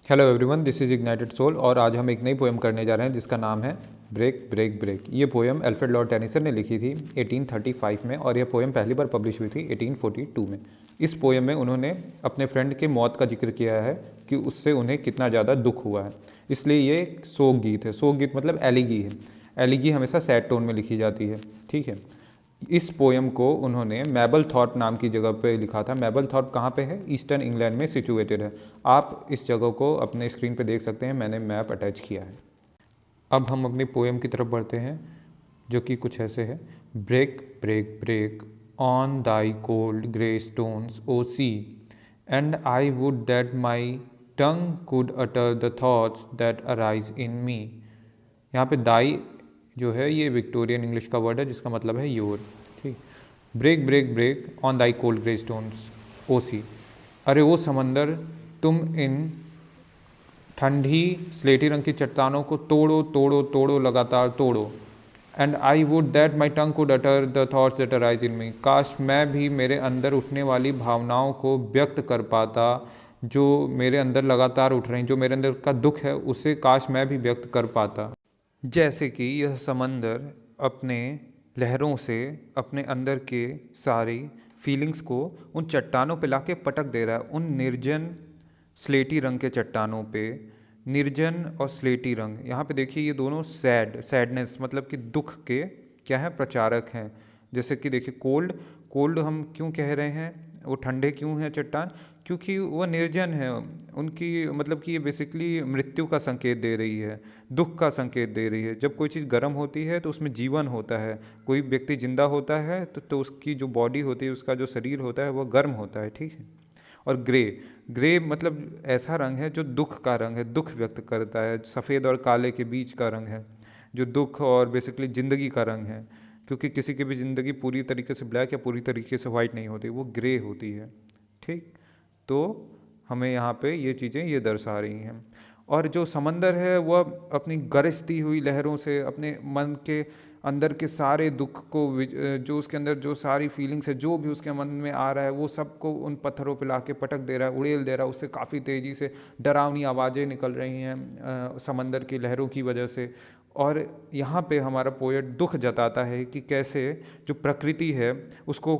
Hello everyone, this is ignited soul और आज हम एक नई पोएम करने जा रहे हैं जिसका नाम है ब्रेक ब्रेक ब्रेक। ये पोएम अल्फ्रेड लॉर्ड टेनिसन ने लिखी थी 1835 में और यह पोएम पहली बार पब्लिश हुई थी 1842 में। इस पोएम में उन्होंने अपने फ्रेंड के मौत का जिक्र किया है कि उससे उन्हें कितना ज़्यादा दुख हुआ है, इसलिए ये एक शोक गीत है। शोक गीत मतलब एलिगी है। एलिगी हमेशा सैड टोन में लिखी जाती है, ठीक है। इस पोएम को उन्होंने मैबलथॉर्प नाम की जगह पे लिखा था। मैबलथॉर्प कहाँ पे है? ईस्टर्न इंग्लैंड में सिचुएटेड है। आप इस जगह को अपने स्क्रीन पे देख सकते हैं, मैंने मैप अटैच किया है। अब हम अपनी पोएम की तरफ बढ़ते हैं जो कि कुछ ऐसे है। Break break break on thy cold grey stones O sea, and I would that my tongue could utter the thoughts that arise in me. यहाँ पे दाई जो है ये विक्टोरियन इंग्लिश का वर्ड है जिसका मतलब है योर, ठीक। Break break break on thy cold grey stones O sea, अरे वो समंदर तुम इन ठंडी स्लेटी रंग की चट्टानों को तोड़ो तोड़ो तोड़ो, लगातार तोड़ो। And I would that my tongue could utter the thoughts that arise in me, काश मैं भी मेरे अंदर उठने वाली भावनाओं को व्यक्त कर पाता जो मेरे अंदर लगातार उठ रही, जो मेरे अंदर का दुख है उसे काश मैं भी व्यक्त कर पाता। जैसे कि यह समंदर अपने लहरों से अपने अंदर के सारी फीलिंग्स को उन चट्टानों पे लाके पटक दे रहा है, उन निर्जन स्लेटी रंग के चट्टानों पे। निर्जन और स्लेटी रंग, यहाँ पे देखिए ये दोनों सैडनेस मतलब कि दुख के क्या है, प्रचारक हैं। जैसे कि देखिए कोल्ड, कोल्ड हम क्यों कह रहे हैं, वो ठंडे क्यों हैं चट्टान, क्योंकि वह निर्जन है। उनकी मतलब कि ये बेसिकली मृत्यु का संकेत दे रही है, दुख का संकेत दे रही है। जब कोई चीज़ गर्म होती है तो उसमें जीवन होता है, कोई व्यक्ति जिंदा होता है तो उसकी जो बॉडी होती है, उसका जो शरीर होता है वह गर्म होता है, ठीक है। और ग्रे, ग्रे मतलब ऐसा रंग है जो दुख का रंग है, दुख व्यक्त करता है। सफ़ेद और काले के बीच का रंग है जो दुख और बेसिकली ज़िंदगी का रंग है, क्योंकि किसी की भी ज़िंदगी पूरी तरीके से ब्लैक या पूरी तरीके से वाइट नहीं होती, वो ग्रे होती है, ठीक। तो हमें यहाँ पे ये चीज़ें ये दर्शा रही हैं। और जो समंदर है वह अपनी गरजती हुई लहरों से अपने मन के अंदर के सारे दुख को, जो उसके अंदर जो सारी फीलिंग्स है, जो भी उसके मन में आ रहा है, वो सबको उन पत्थरों पे लाके पटक दे रहा है, उड़ेल दे रहा है। उससे काफ़ी तेज़ी से डरावनी आवाज़ें निकल रही हैं समंदर की लहरों की वजह से। और यहाँ पे हमारा पोएट दुख जताता है कि कैसे जो प्रकृति है उसको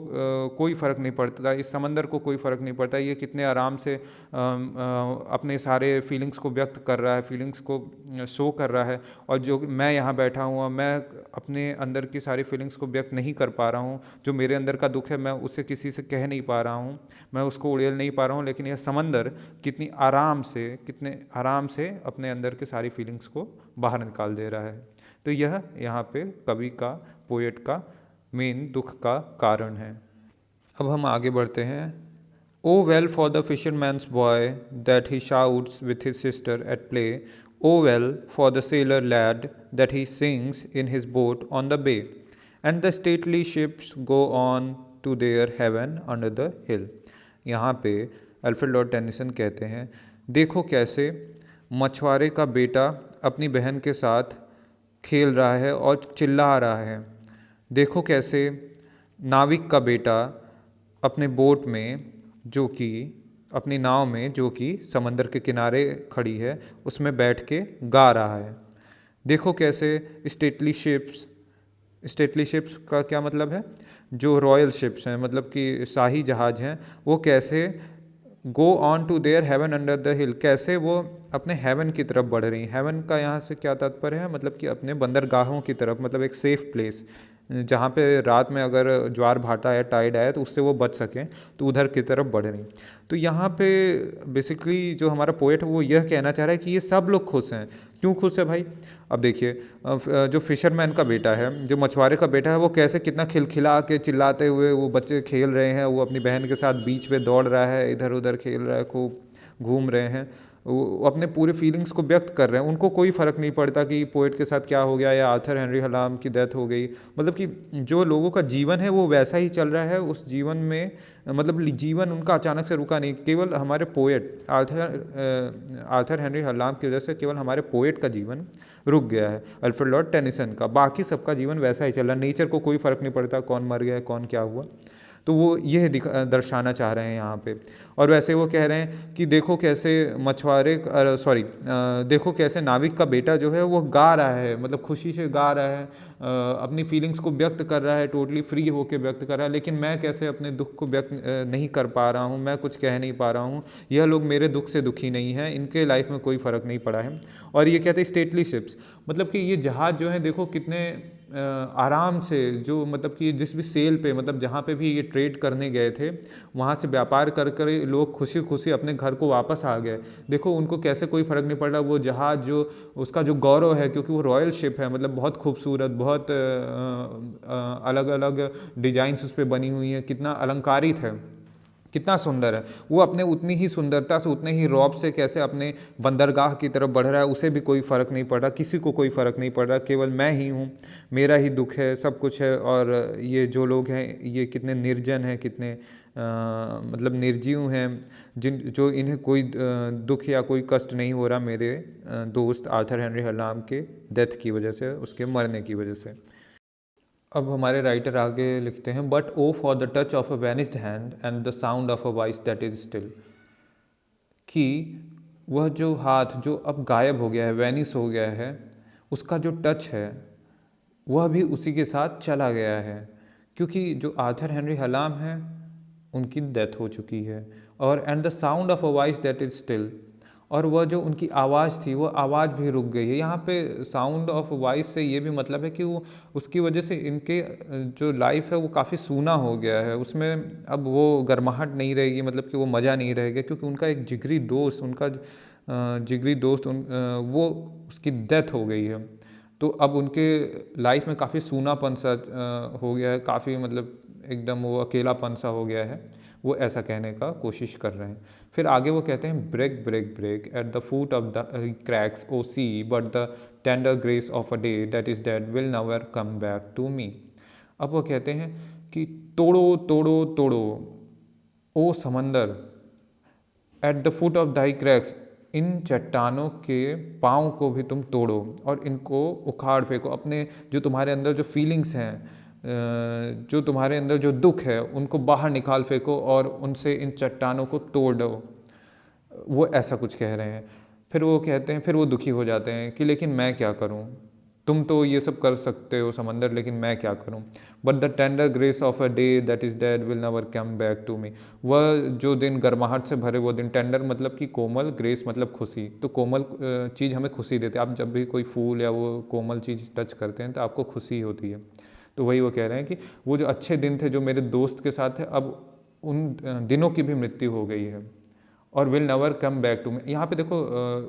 कोई फ़र्क नहीं पड़ता, इस समंदर को कोई फ़र्क नहीं पड़ता, ये कितने आराम से अपने सारे फीलिंग्स को व्यक्त कर रहा है, फीलिंग्स को शो कर रहा है। और जो मैं यहाँ बैठा हुआ, मैं अपने अंदर की सारी फीलिंग्स को व्यक्त नहीं कर पा रहा हूँ, जो मेरे अंदर का दुख है मैं उसे किसी से कह नहीं पा रहा हूँ, मैं उसको उड़ेल नहीं पा रहा हूँ, लेकिन यह समंदर कितने आराम से अपने अंदर के सारी फीलिंग्स को बाहर निकाल दे रहा है। तो यह यहाँ पे कवि का, पोएट का मेन दुख का कारण है। अब हम आगे बढ़ते हैं। Oh well for the fisherman's boy that he shouts with his sister at play, oh well for the sailor lad that he sings in his boat on the bay, and the stately ships go on to their haven under the hill. यहाँ पे Alfred Lord Tennyson कहते हैं, देखो कैसे मछुआरे का बेटा अपनी बहन के साथ खेल रहा है और चिल्ला रहा है। देखो कैसे नाविक का बेटा अपने बोट में, जो कि अपनी नाव में जो कि समंदर के किनारे खड़ी है, उसमें बैठ के गा रहा है। देखो कैसे स्टेटली शिप्स, स्टेटली शिप्स का क्या मतलब है, जो रॉयल शिप्स हैं मतलब कि शाही जहाज़ हैं, वो कैसे go on to their haven under the hill, कैसे वो अपने हेवन की तरफ बढ़ रही। हेवन का यहाँ से क्या तात्पर्य है, मतलब कि अपने बंदरगाहों की तरफ, मतलब एक सेफ़ प्लेस जहाँ पे रात में अगर ज्वार भाटा या टाइड आया तो उससे वो बच सकें, तो उधर की तरफ बढ़ रही। तो यहाँ पे बेसिकली जो हमारा पोएट है वो यह कहना चाह रहा है कि ये सब लोग खुश हैं। क्यों खुश है भाई? अब देखिए जो फिशरमैन का बेटा है, जो मछुआरे का बेटा है, वो कैसे कितना खिलखिला के चिल्लाते हुए वो बच्चे खेल रहे हैं, वो अपनी बहन के साथ बीच पे दौड़ रहा है, इधर उधर खेल रहा है, खूब घूम रहे हैं, वो अपने पूरे फीलिंग्स को व्यक्त कर रहे हैं। उनको कोई फ़र्क नहीं पड़ता कि पोएट के साथ क्या हो गया या आर्थर हेनरी हलाम की डेथ हो गई। मतलब कि जो लोगों का जीवन है वो वैसा ही चल रहा है, उस जीवन में मतलब जीवन उनका अचानक से रुका नहीं। केवल हमारे पोएट आर्थर हेनरी हलाम की वजह से केवल हमारे पोएट का जीवन रुक गया है, अल्फ्रेड लॉर्ड टेनिसन का। बाकी सबका जीवन वैसा ही चल रहा है, नेचर को कोई फ़र्क नहीं पड़ता कौन मर गया कौन क्या हुआ। तो वो ये दर्शाना चाह रहे हैं यहाँ पे। और वैसे वो कह रहे हैं कि देखो कैसे देखो कैसे नाविक का बेटा जो है वो गा रहा है, मतलब खुशी से गा रहा है, अपनी फीलिंग्स को व्यक्त कर रहा है, टोटली फ्री होके व्यक्त कर रहा है, लेकिन मैं कैसे अपने दुख को व्यक्त नहीं कर पा रहा हूँ, मैं कुछ कह नहीं पा रहा हूँ। यह लोग मेरे दुख से दुखी नहीं हैं, इनके लाइफ में कोई फ़र्क नहीं पड़ा है। और ये कहते हैं स्टेटली शिप्स, मतलब कि ये जहाज़ जो है देखो कितने आराम से, जो मतलब कि जिस भी सेल पे, मतलब जहाँ पे भी ये ट्रेड करने गए थे वहाँ से व्यापार कर कर लोग खुशी खुशी अपने घर को वापस आ गए। देखो उनको कैसे कोई फ़र्क नहीं पड़ रहा, वो जहाज़ जो उसका जो गौरव है, क्योंकि वो रॉयल शिप है, मतलब बहुत खूबसूरत, बहुत अलग अलग डिजाइन्स उस पर बनी हुई हैं, कितना अलंकारित है, कितना सुंदर है। वो अपने उतनी ही सुंदरता से, उतने ही रौब से कैसे अपने बंदरगाह की तरफ बढ़ रहा है, उसे भी कोई फ़र्क नहीं पड़ रहा, किसी को कोई फ़र्क नहीं पड़ रहा, केवल मैं ही हूँ, मेरा ही दुख है, सब कुछ है। और ये जो लोग हैं ये कितने निर्जन हैं, कितने मतलब निर्जीव हैं, जो इन्हें कोई दुख या कोई कष्ट नहीं हो रहा मेरे दोस्त आर्थर हेनरी हलाम के डेथ की वजह से, उसके मरने की वजह से। अब हमारे राइटर आगे लिखते हैं, but O for the touch of a vanished hand and the sound of a voice that is still, कि वह जो हाथ जो अब गायब हो गया है, वैनिस हो गया है, उसका जो टच है वह भी उसी के साथ चला गया है, क्योंकि जो आर्थर हेनरी हलाम है उनकी डेथ हो चुकी है। और and the sound of a voice that is still, और वह जो उनकी आवाज़ थी वो आवाज़ भी रुक गई है। यहाँ पे साउंड ऑफ वॉइस से ये भी मतलब है कि वो उसकी वजह से इनके जो लाइफ है वो काफ़ी सूना हो गया है, उसमें अब वो गर्माहट नहीं रहेगी, मतलब कि वो मज़ा नहीं रहेगा, क्योंकि उनका एक जिगरी दोस्त, उनका जिगरी दोस्त वो उसकी डेथ हो गई है। तो अब उनके लाइफ में काफ़ी सूनापन सा हो गया है, काफ़ी मतलब एकदम वो अकेलापन सा हो गया है, वो ऐसा कहने का कोशिश कर रहे हैं। फिर आगे वो कहते हैं, break break break at the foot of the crags O sea, but the tender grace of a day that is dead will never come back to me. अब वो कहते हैं कि तोड़ो तोड़ो तोड़ो ओ समंदर, at the foot of thy crags, इन चट्टानों के पाँव को भी तुम तोड़ो और इनको उखाड़ फेंको, अपने जो तुम्हारे अंदर जो फीलिंग्स हैं, जो तुम्हारे अंदर जो दुख है, उनको बाहर निकाल फेंको और उनसे इन चट्टानों को तोड़ दो। वो ऐसा कुछ कह रहे हैं। फिर वो कहते हैं, फिर वो दुखी हो जाते हैं कि लेकिन मैं क्या करूं, तुम तो ये सब कर सकते हो समंदर, लेकिन मैं क्या करूं। But the tender grace of a day that is dead will never come back to me, वह जो दिन गर्माहट से भरे वो दिन, टेंडर मतलब कि कोमल, ग्रेस मतलब खुशी, तो कोमल चीज़ हमें खुशी देते हैं। आप जब भी कोई फूल या वो कोमल चीज़ टच करते हैं तो आपको खुशी होती है। तो वही वो कह रहे हैं कि वो जो अच्छे दिन थे जो मेरे दोस्त के साथ थे, अब उन दिनों की भी मृत्यु हो गई है, और will never come back to me. यहाँ पे देखो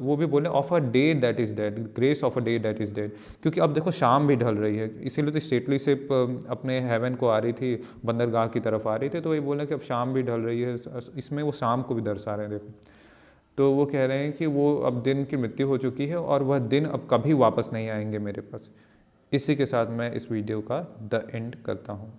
वो भी बोले of a day that is dead, grace of a day that is dead, क्योंकि अब देखो शाम भी ढल रही है, इसीलिए तो स्टेटली शिप अपने हेवन को आ रही थी, बंदरगाह की तरफ आ रही थी, तो वही बोले कि अब शाम भी ढल रही है, इसमें वो शाम को भी दर्शा रहे हैं। देखो तो वो कह रहे हैं कि वो अब दिन की मृत्यु हो चुकी है और वह दिन अब कभी वापस नहीं आएंगे मेरे पास। इसी के साथ मैं इस वीडियो का द एंड करता हूँ।